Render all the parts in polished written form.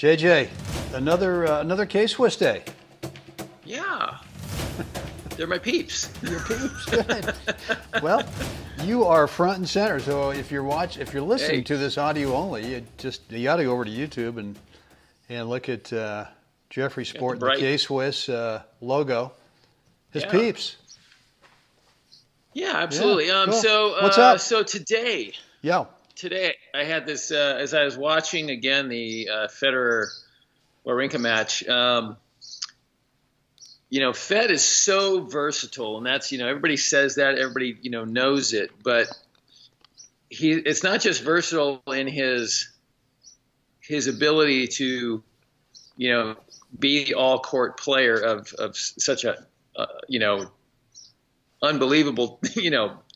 JJ, another K-Swiss day. Yeah. They're my peeps. Your peeps, good. Well, you are front and center. So if you're listening to this audio only, you got to go over to YouTube and look at Jeffrey sporting the K-Swiss logo. His peeps. Yeah, absolutely. Yeah, cool. So what's up? So today. Yeah. Today I had this as I was watching again the Federer Wawrinka match. Fed is so versatile, and that's everybody says that, everybody knows it, but it's not just versatile in his ability to be the all court player of such a unbelievable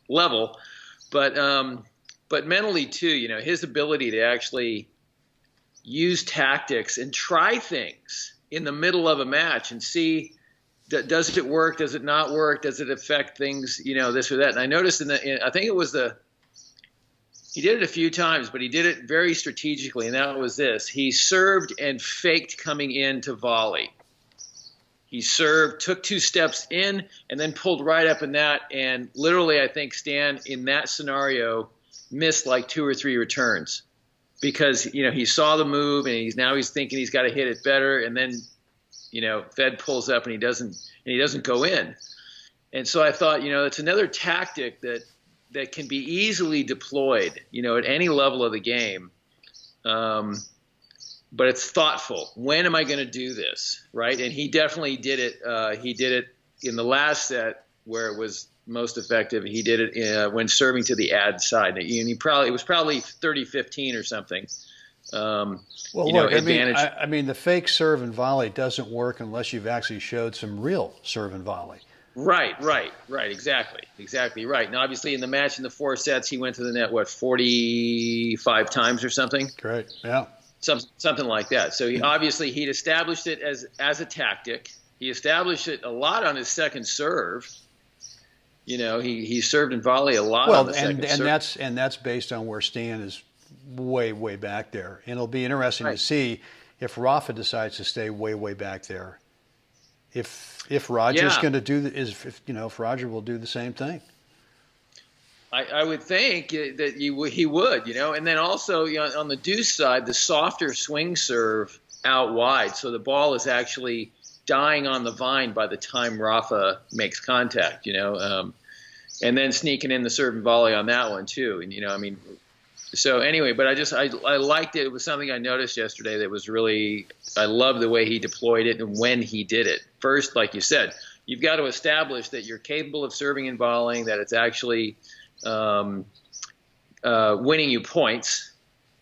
level, but mentally too, his ability to actually use tactics and try things in the middle of a match and see, does it work? Does it not work? Does it affect things, this or that? And I noticed I think it was he did it a few times, but he did it very strategically. And that was this. He served and faked coming in to volley. He served, took 2 steps in, and then pulled right up in that. And literally, I think Stan, in that scenario, missed like 2 or 3 returns because, he saw the move and he's thinking he's got to hit it better. And then, Fed pulls up and he doesn't go in. And so I thought, it's another tactic that can be easily deployed, at any level of the game. But it's thoughtful. When am I going to do this, right? And he definitely did it. He did it in the last set where it was most effective. He did it when serving to the ad side. And it was probably 30-15 or something. Well, look, advantage. I mean, the fake serve and volley doesn't work unless you've actually showed some real serve and volley. Right, exactly right. Now, obviously, in the match in the 4 sets, he went to the net 45 times or something. Great, yeah. Something like that. So he'd established it as a tactic. He established it a lot on his second serve. He served and volley a lot on the second serve. And that's based on where Stan is way back there. And it'll be interesting to see if Rafa decides to stay way back there. If Roger's going to do if Roger will do the same thing. I would think that he would, and then also on the deuce side, the softer swing serve out wide, so the ball is actually dying on the vine by the time Rafa makes contact, and then sneaking in the serve and volley on that one too, and so anyway, but I liked it. It was something I noticed yesterday that was really, I love the way he deployed it and when he did it. First, like you said, you've got to establish that you're capable of serving and volleying, that it's actually winning you points.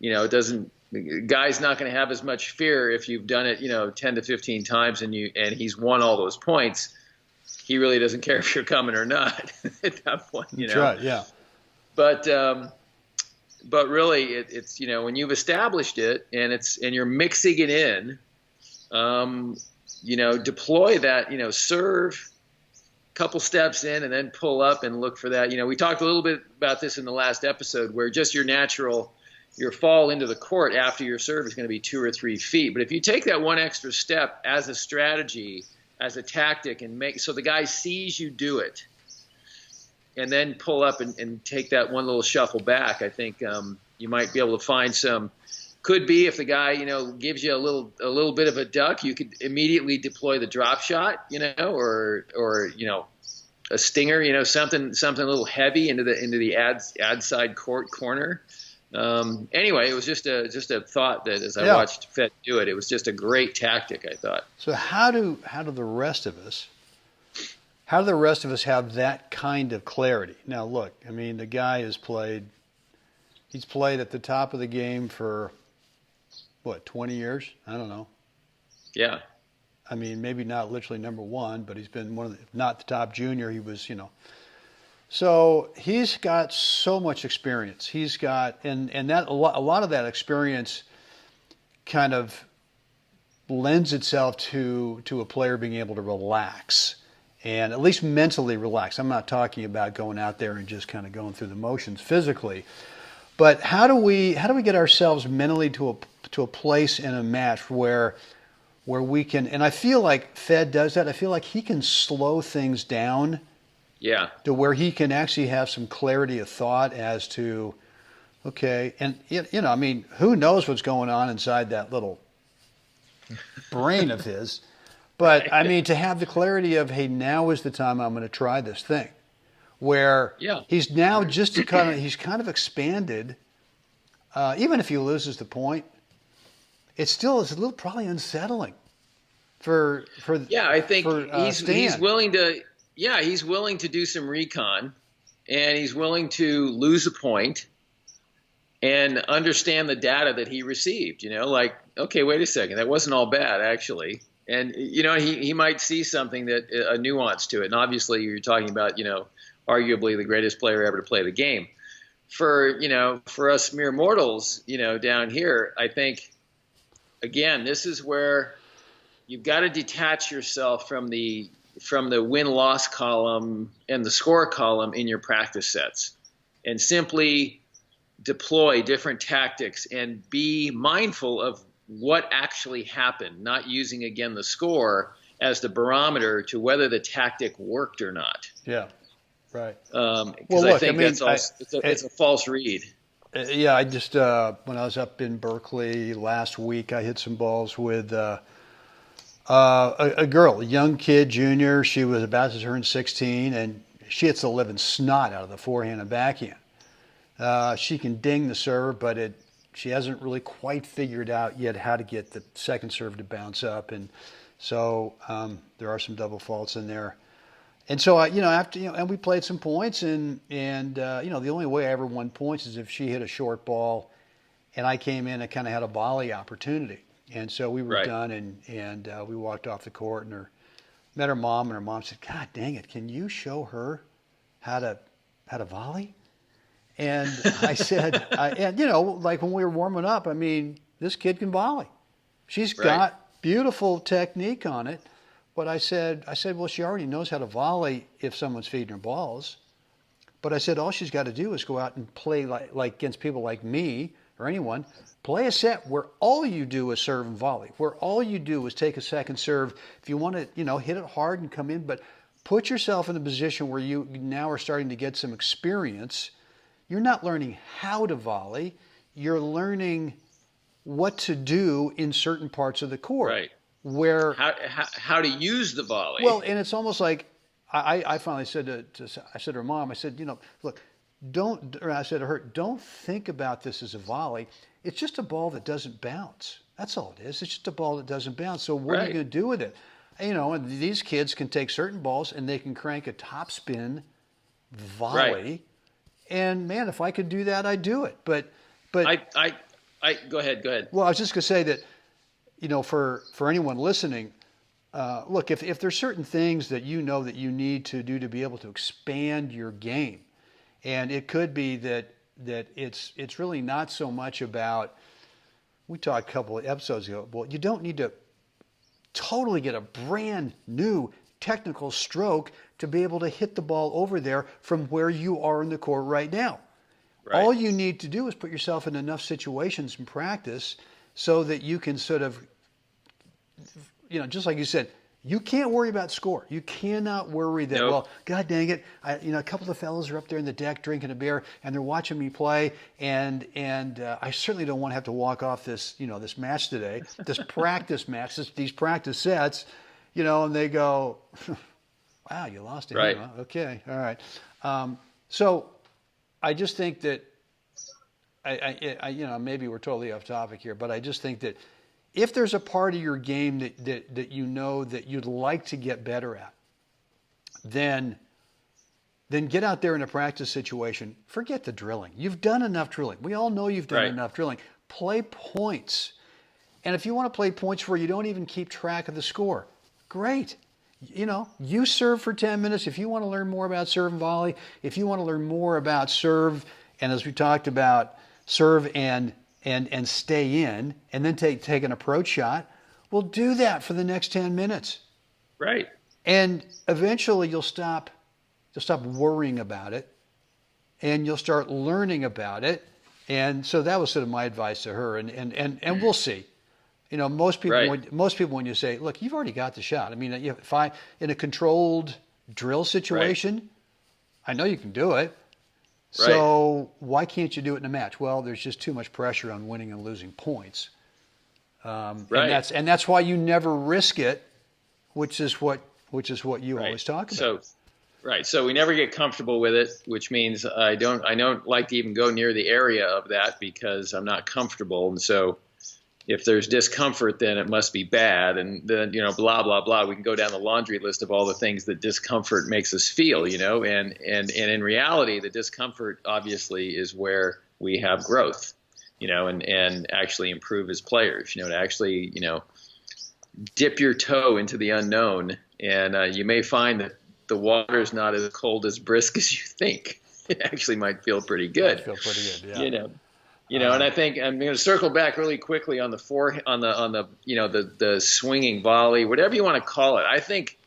It doesn't. The guy's not going to have as much fear if you've done it, 10 to 15 times and he's won all those points. He really doesn't care if you're coming or not at that point. That's right. Yeah. But really, it's when you've established it and you're mixing it in, deploy that, serve. Couple steps in and then pull up and look for that. We talked a little bit about this in the last episode where just your fall into the court after your serve is going to be 2 or 3 feet. But if you take that one extra step as a strategy, as a tactic, and so the guy sees you do it and then pull up and take that one little shuffle back, I think you might be able to find some. Could be if the guy, gives you a little bit of a duck, you could immediately deploy the drop shot, or a stinger, something a little heavy into the ad side court corner. Anyway, it was just a thought that as I watched Fed do it, it was just a great tactic, I thought. So how do the rest of us have that kind of clarity? Now, look, I mean, the guy he's played at the top of the game for 20 years? I don't know. Yeah. I mean, maybe not literally number one, but he's been one of if not the top junior, he was, So he's got so much experience. He's got, and that a lot of that experience kind of lends itself to a player being able to relax and at least mentally relax. I'm not talking about going out there and just kind of going through the motions physically, But how do we get ourselves mentally to a place in a match where we can, and I feel like Fed does that. I feel like he can slow things down Yeah. to where he can actually have some clarity of thought as to, okay, and I mean, who knows what's going on inside that little brain of his. But I mean, to have the clarity of, hey, now is the time I'm going to try this thing, where Yeah. he's now just he's kind of expanded. Even if he loses the point, it's a little probably unsettling for Yeah, I think he's Stan. willing to. Yeah, he's willing to do some recon, and he's willing to lose a point and understand the data that he received. Like, okay, wait a second, that wasn't all bad actually. And he might see something that a nuance to it. And obviously, you're talking about arguably the greatest player ever to play the game. For us mere mortals, down here, I think again, this is where you've got to detach yourself from the win-loss column and the score column in your practice sets, and simply deploy different tactics and be mindful of what actually happened, not using again the score as the barometer to whether the tactic worked or not. Yeah, right. Because I think that's it's a false read. Yeah, I just when I was up in Berkeley last week, I hit some balls with a girl, a young kid, junior. She was about to turn 16, and she hits the living snot out of the forehand and backhand. She can ding the serve, but she hasn't really quite figured out yet how to get the second serve to bounce up, and so there are some double faults in there. And so after and we played some points, and the only way I ever won points is if she hit a short ball, and I came in and kind of had a volley opportunity. And so we were done, and we walked off the court, and met her mom, and her mom said, "God dang it, can you show her how to volley?" And I said, like when we were warming up, I mean, this kid can volley. She's got beautiful technique on it. But I said, well, she already knows how to volley if someone's feeding her balls. But I said, all she's got to do is go out and play like against people like me or anyone, play a set where all you do is serve and volley, where all you do is take a second serve. If you want to, hit it hard and come in, but put yourself in a position where you now are starting to get some experience. You're not learning how to volley. You're learning what to do in certain parts of the court. Right. Where how to use the volley. Well, and it's almost like I finally said to her mom, I said, look, I said to her, don't think about this as a volley. It's just a ball that doesn't bounce. That's all it is. It's just a ball that doesn't bounce. So what are you going to do with it? And these kids can take certain balls and they can crank a topspin volley. Right. And man, if I could do that, I'd do it. But I go ahead. Well, I was just going to say that, for anyone listening, look, if there's certain things that that you need to do to be able to expand your game, and it could be that it's really not so much about, we talked a couple of episodes ago, well, you don't need to totally get a brand new technical stroke to be able to hit the ball over there from where you are in the court right now. Right. All you need to do is put yourself in enough situations in practice so that you can sort of, just like you said, you can't worry about score. You cannot worry that, well, God dang it, a couple of fellas are up there in the deck drinking a beer and they're watching me play, and I certainly don't want to have to walk off this, this match today, this practice match, these practice sets, and they go, wow, you lost it. Right. Huh? Okay, all right. So I just think that I maybe we're totally off topic here, but I just think that if there's a part of your game that that you'd like to get better at, then get out there in a practice situation. Forget the drilling. You've done enough drilling. We all know you've done enough drilling. Play points. And if you want to play points where you don't even keep track of the score, great. You serve for 10 minutes. If you want to learn more about serve and volley, if you want to learn more about serve, and as we talked about, serve and stay in, and then take an approach shot, well, do that for the next 10 minutes. Right. And eventually you'll stop worrying about it, and you'll start learning about it, And so that was sort of my advice to her. And we'll see. You know, most people, Right. when you say, look, you've already got the shot. I mean, if I, in a controlled drill situation, I know you can do it. So why can't you do it in a match? Well, there's just too much pressure on winning and losing points. Right. And that's why you never risk it, which is what you always talk about. So we never get comfortable with it, which means I don't like to even go near the area of that because I'm not comfortable. And so if there's discomfort, then it must be bad. And then, blah, blah, blah. We can go down the laundry list of all the things that discomfort makes us feel, and in reality, the discomfort obviously is where we have growth, and actually improve as players, to actually, dip your toe into the unknown. And you may find that the water's not as cold as brisk as you think. It actually might feel pretty good. Yeah. And I think I'm going to circle back really quickly on the swinging volley, whatever you want to call it. I think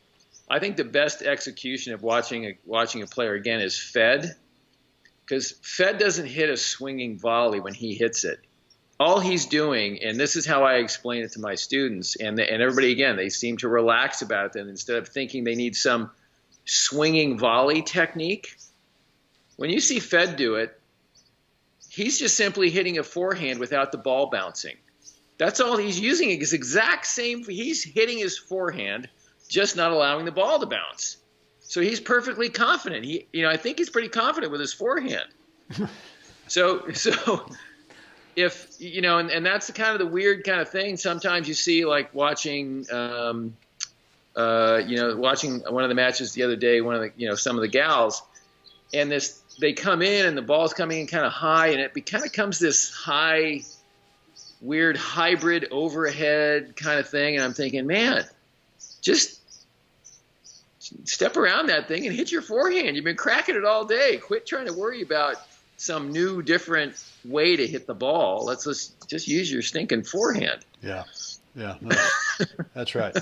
the best execution of watching a player again is Fed, because Fed doesn't hit a swinging volley when he hits it. All he's doing, and this is how I explain it to my students, and everybody, again, they seem to relax about it. And instead of thinking they need some swinging volley technique, when you see Fed do it, he's just simply hitting a forehand without the ball bouncing. That's all he's using. Is exact same. He's hitting his forehand, just not allowing the ball to bounce. So he's perfectly confident. I think he's pretty confident with his forehand. So if and that's the kind of the weird kind of thing. Sometimes you see, like watching watching one of the matches the other day, one of the some of the gals, and they come in and the ball's coming in kind of high, and it kind of comes this high, weird hybrid overhead kind of thing, and I'm thinking, man, just step around that thing and hit your forehand. You've been cracking it all day. Quit trying to worry about some new, different way to hit the ball. Let's just use your stinking forehand. Yeah, no, that's right.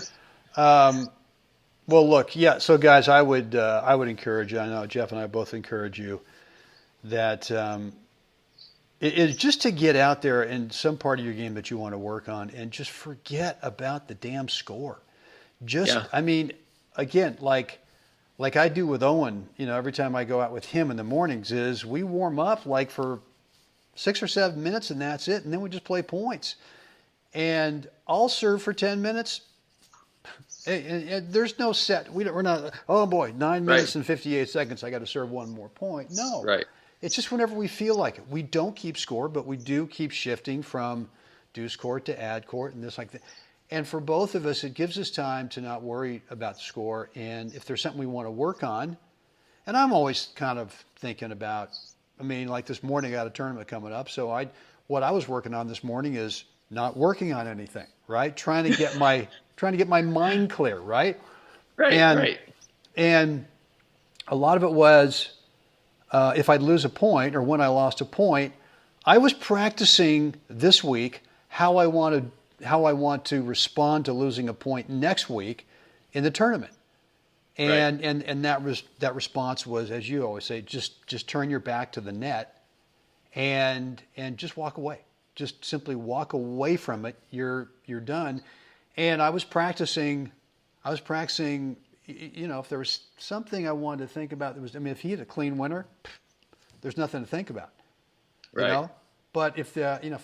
Well, look, yeah. So, guys, I would encourage you. I know Jeff and I both encourage you that it's just to get out there in some part of your game that you want to work on, and just forget about the damn score. I mean, again, like I do with Owen. Every time I go out with him in the mornings, is we warm up like for 6 or 7 minutes, and that's it, and then we just play points. And I'll serve for 10 minutes. And there's no set. We're not. Oh boy, 9 minutes and 58 seconds. I got to serve one more point. No. Right. It's just whenever we feel like it. We don't keep score, but we do keep shifting from deuce court to ad court and this like that. And for both of us, it gives us time to not worry about the score. And if there's something we want to work on, and I'm always kind of thinking about. I mean, like this morning, I got a tournament coming up, so what I was working on this morning is not working on anything, right? Trying to get my mind clear, right? Right. And a lot of it was if I'd lose a point or when I lost a point, I was practicing this week how I want to respond to losing a point next week in the tournament. And that response was, as you always say, just turn your back to the net and just walk away. Just simply walk away from it. You're done. And I was practicing. If there was something I wanted to think about, if he had a clean winner, there's nothing to think about. Right. But if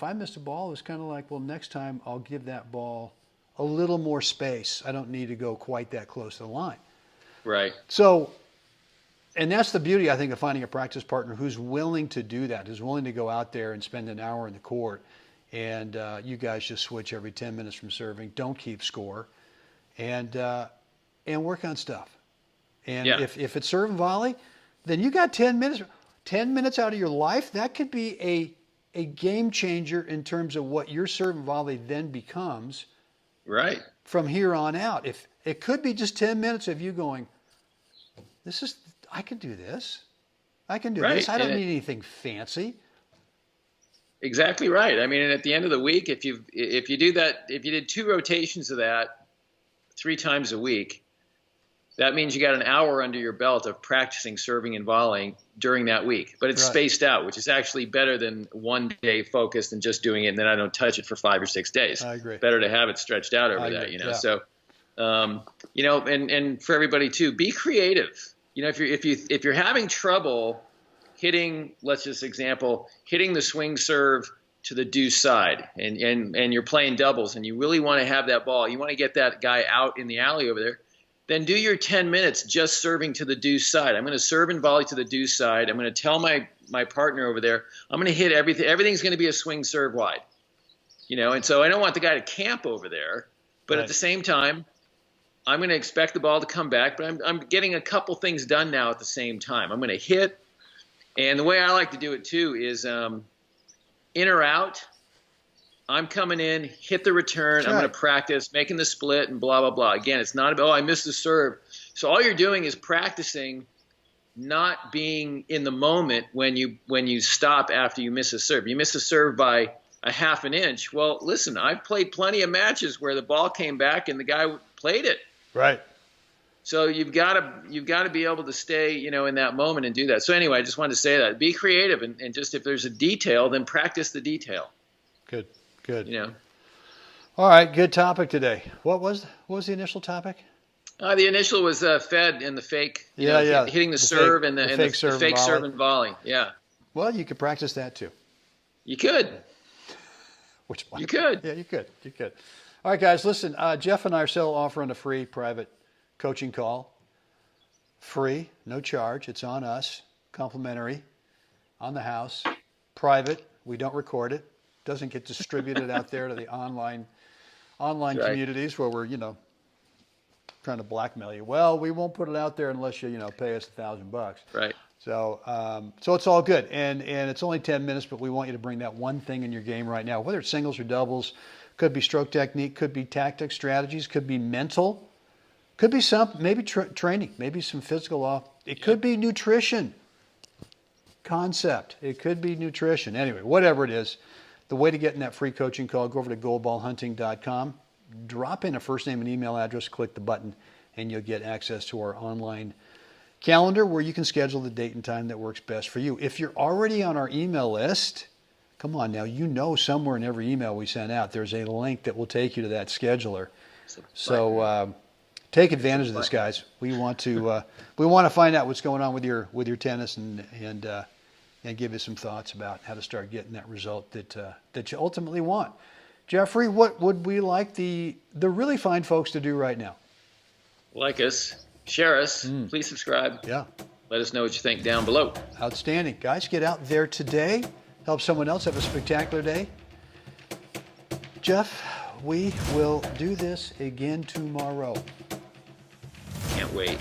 I missed a ball, it was kind of like, well, next time I'll give that ball a little more space. I don't need to go quite that close to the line. Right. So, and that's the beauty, I think, of finding a practice partner who's willing to do that, who's willing to go out there and spend an hour in the court, and you guys just switch every 10 minutes from serving. Don't keep score, and work on stuff. And if it's serve and volley, then you got 10 minutes. 10 minutes out of your life, that could be a game changer in terms of what your serve and volley then becomes. Right. From here on out. If it could be just 10 minutes of you going, I can do this. I can do this. I don't need anything fancy. Exactly right. I mean, and at the end of the week, if you do that, if you did 2 rotations of that 3 times a week, that means you got an hour under your belt of practicing serving and volleying during that week. But it's Right. spaced out, which is actually better than one day focused and just doing it, and then I don't touch it for 5 or 6 days. I agree. Better to have it stretched out over I that, agree, you know. yeah. So, you know, and for everybody too, be creative. You know, if you're having trouble hitting, let's just example, hitting the swing serve to the deuce side, and you're playing doubles, and you really want to have that ball, you want to get that guy out in the alley over there, then do your 10 minutes just serving to the deuce side. I'm going to serve and volley to the deuce side. I'm going to tell my partner over there, I'm going to hit everything. Everything's going to be a swing serve wide. You know, and so I don't want the guy to camp over there, but Right. at the same time, I'm going to expect the ball to come back, but I'm getting a couple things done now at the same time. I'm going to hit, and the way I like to do it too is in or out. I'm coming in, hit the return. That's I'm right. going to practice making the split and blah, blah, blah. Again, it's not about, oh, I missed the serve. So all you're doing is practicing not being in the moment when you stop after you miss a serve. You miss a serve by a half an inch. Well, listen, I've played plenty of matches where the ball came back and the guy played it. Right. So you've got to be able to stay, you know, in that moment and do that. So anyway, I just wanted to say that. Be creative, and just if there's a detail, then practice the detail. Good. Good. You know. All right. Good topic today. What was the initial topic? The initial was Fed and the fake. You Yeah, know, yeah. Hitting the The serve fake- and the the fake serve and fake volley. serve and volley. Yeah, Well, you could practice that too. you could. Which one? You could. Yeah, you could. You could. All right, guys. Listen, Jeff and I are still offering a free private coaching call. Free, no charge. It's on us. Complimentary, on the house. Private. We don't record it. Doesn't get distributed out there to the online Right. communities where we're, you know, trying to blackmail you. Well, we won't put it out there unless you pay us $1,000. Right. So, so it's all good, and it's only 10 minutes, but we want you to bring that one thing in your game right now, whether it's singles or doubles. Could be stroke technique, could be tactics, strategies, could be mental, could be some maybe training, maybe some physical off. It could be nutrition concept. It could be nutrition. Anyway, whatever it is, the way to get in that free coaching call, go over to goalballhunting.com, drop in a first name and email address, click the button, and you'll get access to our online calendar where you can schedule the date and time that works best for you. If you're already on our email list, come on now, somewhere in every email we send out, there's a link that will take you to that scheduler. So take advantage of this, guys. We want to find out what's going on with your tennis and give you some thoughts about how to start getting that result that you ultimately want. Jeffrey, what would we like the really fine folks to do right now? Like us, share us, please subscribe. Yeah. Let us know what you think down below. Outstanding. Guys, get out there today. Help someone else have a spectacular day. Jeff, we will do this again tomorrow. Can't wait.